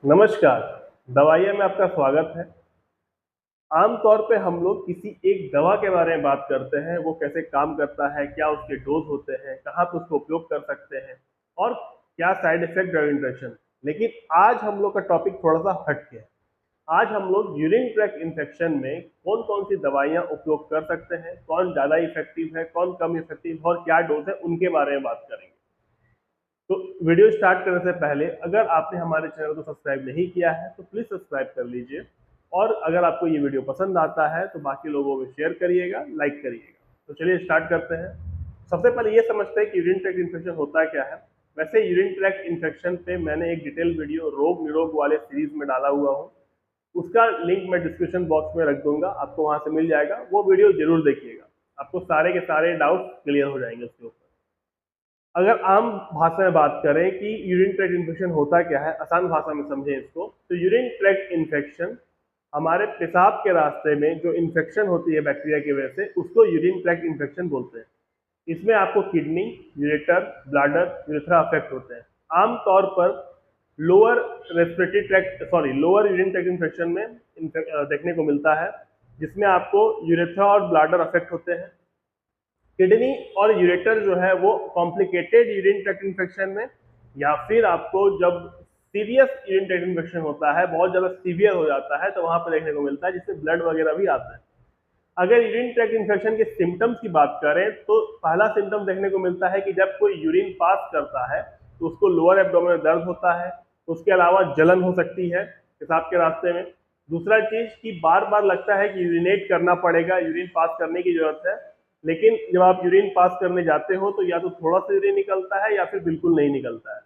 नमस्कार। दवाइयाँ में आपका स्वागत है। आमतौर पे हम लोग किसी एक दवा के बारे में बात करते हैं, वो कैसे काम करता है, क्या उसके डोज होते हैं, कहाँ पे उसको उपयोग कर सकते हैं और क्या साइड इफेक्ट ड्रग इंटरेक्शन। लेकिन आज हम लोग का टॉपिक थोड़ा सा हट के है। आज हम लोग यूरिन ट्रैक्ट इन्फेक्शन में कौन कौन सी दवाइयाँ उपयोग कर सकते हैं, कौन ज़्यादा इफेक्टिव है, कौन कम इफेक्टिव और क्या डोज है, उनके बारे में बात करेंगे। तो वीडियो स्टार्ट करने से पहले अगर आपने हमारे चैनल को सब्सक्राइब नहीं किया है तो प्लीज़ सब्सक्राइब कर लीजिए। और अगर आपको ये वीडियो पसंद आता है तो बाकी लोगों में शेयर करिएगा, लाइक करिएगा। तो चलिए स्टार्ट करते हैं। सबसे पहले ये समझते हैं कि यूरिन ट्रैक्ट इन्फेक्शन होता क्या है। वैसे यूरिन ट्रैक्ट इन्फेक्शन पे मैंने एक डिटेल वीडियो रोग निरोग वाले सीरीज में डाला हुआ हूँ। उसका लिंक मैं डिस्क्रिप्शन बॉक्स में रख दूंगा, आपको वहां से मिल जाएगा। वो वीडियो जरूर देखिएगा, आपको सारे के सारे डाउट क्लियर हो जाएंगे उसके ऊपर। अगर आम भाषा में बात करें कि यूरिन ट्रैक्ट इन्फेक्शन होता क्या है, आसान भाषा में समझें इसको, तो यूरिन ट्रैक्ट इन्फेक्शन हमारे पेशाब के रास्ते में जो इन्फेक्शन होती है बैक्टीरिया की वजह से, उसको यूरिन ट्रैक्ट इन्फेक्शन बोलते हैं। इसमें आपको kidney, ureter, bladder, urethra affect होते हैं। आमतौर पर lower respiratory tract lower urine tract infection में देखने को मिलता है, जिसमें आपको यूरेथ्रा और ब्लाडर अफेक्ट होते हैं। किडनी और यूरेटर जो है वो कॉम्प्लिकेटेड यूरिन ट्रैक्ट इन्फेक्शन में, या फिर आपको जब सीरियस यूरिन ट्रैक्ट इन्फेक्शन होता है, बहुत ज़्यादा सीवियर हो जाता है, तो वहां पर देखने को मिलता है, जिसमें ब्लड वगैरह भी आता है। अगर यूरिन ट्रैक्ट इन्फेक्शन के सिम्टम्स की बात करें तो पहला सिम्टम देखने को मिलता है कि जब कोई यूरिन पास करता है तो उसको लोअर एब्डोमेन में दर्द होता है। उसके अलावा जलन हो सकती है पेशाब के रास्ते में। दूसरा चीज कि बार बार लगता है कि यूरिनेट करना पड़ेगा, यूरिन पास करने की जरूरत है, लेकिन जब आप यूरिन पास करने जाते हो तो या तो थोड़ा सा यूरिन निकलता है या फिर बिल्कुल नहीं निकलता है।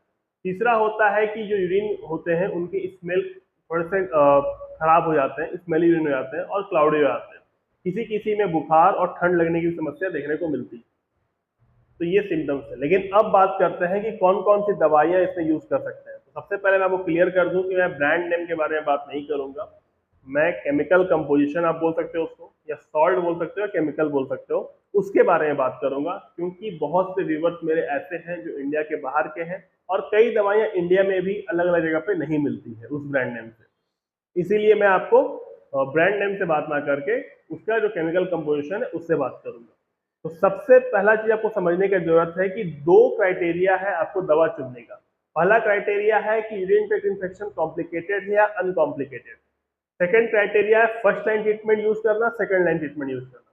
तीसरा होता है कि जो यूरिन होते हैं उनकी स्मेल थोड़े से खराब हो जाते हैं, स्मेली यूरिन हो जाते हैं और क्लाउडी हो जाते हैं। किसी किसी में बुखार और ठंड लगने की समस्या देखने को मिलती है। तो ये सिम्टम्स है। लेकिन अब बात करते हैं कि कौन कौन सी दवाइयाँ इसमें यूज कर सकते हैं। तो सबसे पहले मैं आपको क्लियर कर दूं कि मैं ब्रांड नेम के बारे में बात नहीं करूंगा। मैं केमिकल कंपोजिशन आप बोल सकते हो उसको, या सॉल्ट बोल सकते हो, केमिकल बोल सकते हो, उसके बारे में बात करूंगा। क्योंकि बहुत से व्यूवर्स मेरे ऐसे हैं जो इंडिया के बाहर के हैं और कई दवाइयाँ इंडिया में भी अलग अलग जगह पे नहीं मिलती है उस ब्रांड नेम से। इसीलिए मैं आपको ब्रांड नेम से बात ना करके उसका जो केमिकल कंपोजिशन है उससे बात करूंगा। तो सबसे पहला चीज आपको समझने की जरूरत है कि दो क्राइटेरिया है आपको दवा चुनने का। पहला क्राइटेरिया है कि यूरिन ट्रैक्ट इन्फेक्शन कॉम्प्लिकेटेड है या अनकॉम्प्लिकेटेड। सेकंड क्राइटेरिया है फर्स्ट लाइन ट्रीटमेंट यूज करना, सेकंड लाइन ट्रीटमेंट यूज करना।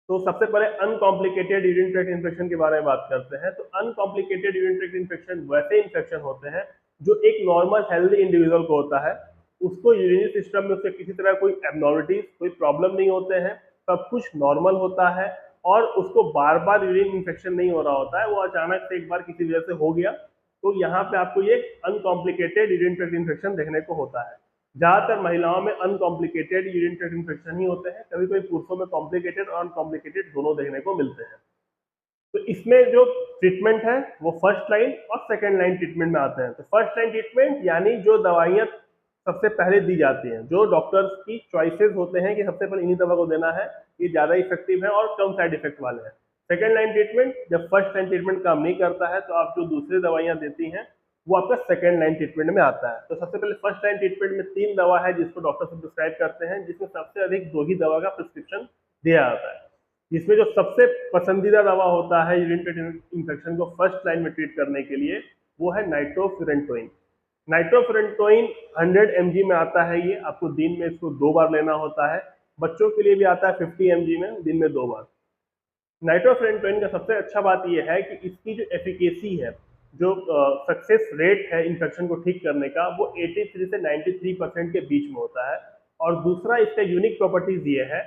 तो सबसे पहले अनकॉम्प्लिकेटेड यूरिन ट्रैक्ट इन्फेक्शन के बारे में बात करते हैं। तो अनकॉम्प्लिकेटेड यूरिन ट्रैक्ट इन्फेक्शन वैसे इन्फेक्शन होते हैं जो एक नॉर्मल हेल्दी इंडिविजुअल को होता है। उसको यूरिनरी सिस्टम में उससे किसी तरह कोई एबनॉर्मलिटीज, कोई प्रॉब्लम नहीं होते हैं, सब कुछ नॉर्मल होता है और उसको बार बार यूरिन इन्फेक्शन नहीं हो रहा होता है, वो अचानक से एक बार किसी वजह से हो गया। तो यहाँ पे आपको ये अनकॉम्प्लिकेटेड यूरिन ट्रैक्ट इन्फेक्शन देखने को होता है। ज्यादातर महिलाओं में अनकॉम्प्लिकेटेड यूरिन ट्रैक्ट इन्फेक्शन ही होते हैं, कभी कभी पुरुषों में कॉम्प्लिकेटेड और अनकॉम्प्लिकेटेड दोनों देखने को मिलते हैं। तो इसमें जो ट्रीटमेंट है वो फर्स्ट लाइन और सेकंड लाइन ट्रीटमेंट में आते हैं। तो फर्स्ट लाइन ट्रीटमेंट यानी जो दवाइयाँ सबसे पहले दी जाती हैं, जो डॉक्टर्स की चॉइसेस होते हैं कि सबसे पहले इन्हीं दवा को देना है, ये ज़्यादा इफेक्टिव है और कम साइड इफेक्ट वाले हैं। सेकंड लाइन ट्रीटमेंट, जब फर्स्ट लाइन ट्रीटमेंट काम नहीं करता है तो आप जो दूसरी दवाइयाँ देती हैं वो आपका सेकंड लाइन ट्रीटमेंट में आता है। तो सबसे पहले फर्स्ट लाइन ट्रीटमेंट में 3 दवा है जिसको डॉक्टर से प्रिस्क्राइब करते हैं, जिसमें सबसे अधिक 2 ही दवा का प्रिस्क्रिप्शन दिया जाता है। जिसमें जो सबसे पसंदीदा दवा होता है यूरिन ट्रैक्ट इन्फेक्शन को फर्स्ट लाइन में ट्रीट करने के लिए, वो है नाइट्रोफुरेंटोइन। नाइट्रोफुरेंटोइन 100 mg में आता है। ये आपको दिन में इसको 2 बार लेना होता है। बच्चों के लिए भी आता है 50 mg में, दिन में 2 बार। नाइट्रोफुरेंटोइन का सबसे अच्छा बात यह है कि इसकी जो एफिकेसी है, जो सक्सेस रेट है इन्फेक्शन को ठीक करने का, वो 83 से 93% के बीच में होता है। और दूसरा इसका यूनिक प्रॉपर्टीज ये है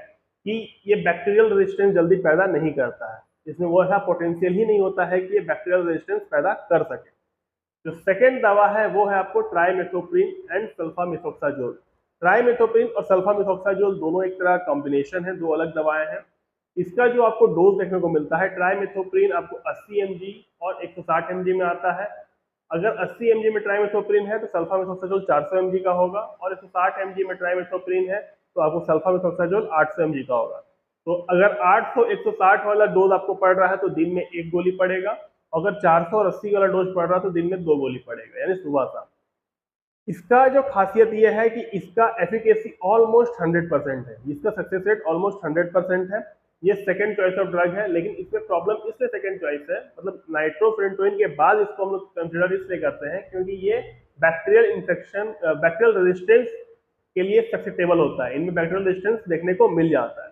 कि ये बैक्टीरियल रेजिस्टेंस जल्दी पैदा नहीं करता है। इसमें वो ऐसा पोटेंशियल ही नहीं होता है कि ये बैक्टीरियल रेजिस्टेंस पैदा कर सके। जो सेकेंड दवा है वो है आपको ट्राइमेथोप्रिन एंड सल्फामेथोक्साजोल। ट्राइमेथोप्रिन और सल्फामेथोक्साजोल दोनों एक तरह कॉम्बिनेशन है, दो अलग दवाएं हैं। इसका जो आपको डोज देखने को मिलता है, ट्राइमेथोप्रिन आपको 80 mg और 160 mg में आता है। अगर 80 mg में ट्राइमेथोप्रिन है तो सल्फामेथोक्साजोल 400 mg का होगा, और 160 mg में ट्राइमेथोप्रिन है तो आपको सल्फामेथोक्साजोल 800 mg का होगा। तो अगर 800 160 वाला डोज आपको पड़ रहा है तो दिन में 1 गोली पड़ेगा। अगर 400 और 80 वाला डोज पड़ रहा है तो दिन में 2 गोली पड़ेगा, यानी सुबह शाम। इसका जो खासियत ये है कि इसका एफिकेसी ऑलमोस्ट 100% है, इसका सक्सेस रेट ऑलमोस्ट 100% है। ये सेकंड चॉइस ऑफ ड्रग है, लेकिन इसमें प्रॉब्लम इसलिए सेकंड चॉइस है, मतलब नाइट्रोफुरेंटोइन के बाद इसको हम लोग कंसिडर इसलिए करते हैं क्योंकि ये बैक्टीरियल इन्फेक्शन, बैक्टीरियल रेजिस्टेंस के लिए ससेप्टेबल होता है, इनमें बैक्टीरियल रेजिस्टेंस देखने को मिल जाता है।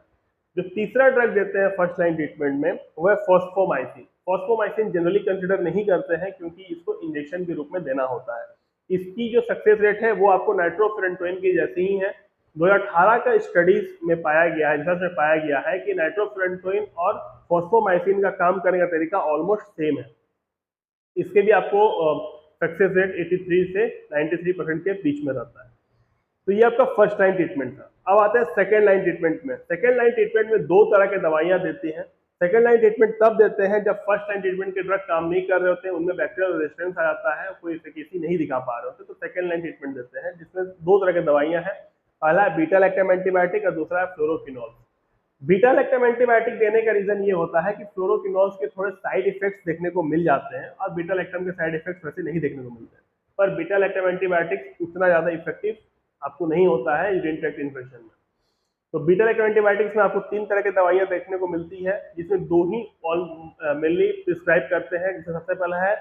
जो तीसरा ड्रग देते हैं फर्स्ट लाइन ट्रीटमेंट में वो है फॉस्फोमाइसिन। फॉस्फोमाइसिन जनरली कंसिडर नहीं करते हैं क्योंकि इसको इंजेक्शन के रूप में देना होता है। इसकी जो सक्सेस रेट है वो आपको नाइट्रोफुरेंटोइन की जैसी ही है। 2018 का स्टडीज में पाया गया है, रिसर्च में पाया गया है कि नाइट्रोफुरेंटोइन और फॉस्फोमाइसिन का काम करने का तरीका ऑलमोस्ट सेम है। इसके भी आपको सक्सेस रेट 83 से 93% के बीच में रहता है। तो ये आपका फर्स्ट लाइन ट्रीटमेंट था। अब आते हैं सेकेंड लाइन ट्रीटमेंट में। सेकेंड लाइन ट्रीटमेंट में दो तरह के दवाइयां देती हैं। सेकेंड लाइन ट्रीटमेंट तब देते हैं जब फर्स्ट लाइन ट्रीटमेंट के ड्रग काम नहीं कर रहे होते हैं, उनमें बैक्टीरियल रेजिस्टेंस आ जाता है, कोई एफिकेसी नहीं दिखा पा रहे होते, तो सेकेंड लाइन ट्रीटमेंट देते हैं जिसमें दो तरह की दवाइयां हैं। पहला है बीटा लैक्टम एंटीबायोटिक और दूसरा है फ्लोरोक्विनोल। बीटा लैक्टम एंटीबायोटिक देने का रीजन ये होता है कि फ्लोरोक्विनोल्स के थोड़े साइड इफेक्ट्स देखने को मिल जाते हैं और बीटा लैक्टम के साइड इफेक्ट्स वैसे नहीं देखने को मिलते हैं। पर बीटा लैक्टम एंटीबायोटिक्स उतना ज्यादा इफेक्टिव आपको नहीं होता है यूरिन ट्रैक्ट इन्फेक्शन में। तो बीटा लैक्टम एंटीबायोटिक्स में आपको तीन तरह की दवाइयां देखने को मिलती है, जिसमें दो ही मेनली प्रिस्क्राइब करते हैं। जिसमें सबसे पहला है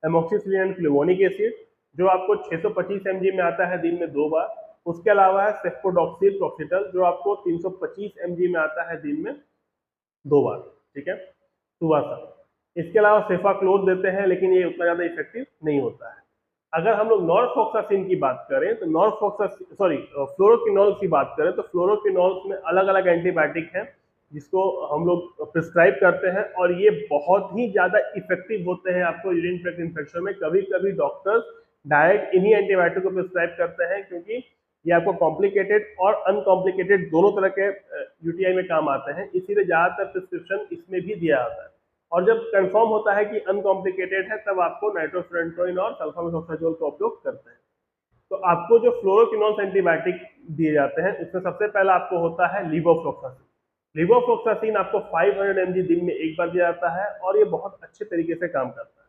एमोक्सिसिलिन एंड फ्लुवोनिक एसिड, जो आपको 625 mg में आता है दिन में 2 बार। उसके अलावा है सेफ्कोडॉक्सिल प्रॉक्सिटल, जो आपको 325 mg में आता है दिन में 2 बार, ठीक है, सुबह शाम। इसके अलावा सेफाक्लोर देते हैं, लेकिन ये उतना ज़्यादा इफेक्टिव नहीं होता है। अगर हम लोग नॉरफ्लॉक्सासिन की बात करें तो फ्लोरोक्विनोल की बात करें तो फ्लोरोक्विनोल्स में अलग अलग एंटीबायोटिक हैं जिसको हम लोग प्रिस्क्राइब करते हैं, और ये बहुत ही ज़्यादा इफेक्टिव होते हैं आपको यूरिन ट्रैक्ट इन्फेक्शन में। कभी कभी डॉक्टर्स डायरेक्ट इन्हीं एंटीबायोटिक को प्रिस्क्राइब करते हैं क्योंकि ये आपको कॉम्प्लिकेटेड और अनकॉम्प्लिकेटेड दोनों तरह के यूटीआई में काम आते हैं, इसीलिए ज़्यादातर प्रिस्क्रिप्शन इसमें भी दिया जाता है। और जब कंफर्म होता है कि अनकॉम्प्लिकेटेड है तब आपको नाइट्रोफुरेंटोइन और सल्फामेथोक्साजोल का उपयोग करते हैं। तो आपको जो फ्लोरोक्विनोल्स एंटीबायोटिक दिए जाते हैं उसमें सबसे पहला आपको होता है लीवोफ्लॉक्सासिन। लीवोफ्लॉक्सासिन आपको 500 mg दिन में एक बार दिया जाता है और ये बहुत अच्छे तरीके से काम करता है।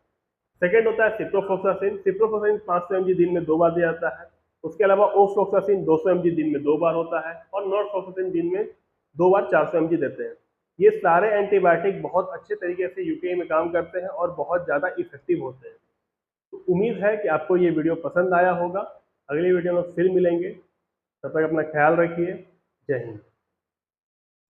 सेकेंड होता है सिप्रोफ्लॉक्सासिन। सिप्रोफ्लॉक्सासिन 500 mg दिन में 2 बार दिया जाता है। उसके अलावा ओफ्लॉक्सासिन 200 mg दिन में 2 बार होता है, और नॉरफ्लॉक्सासिन दिन में 2 बार 400 mg देते हैं। ये सारे एंटीबायोटिक बहुत अच्छे तरीके से यूटीआई में काम करते हैं और बहुत ज़्यादा इफेक्टिव होते हैं। तो उम्मीद है कि आपको ये वीडियो पसंद आया होगा। अगली वीडियो में फिर मिलेंगे, तब तक अपना ख्याल रखिए। जय हिंद।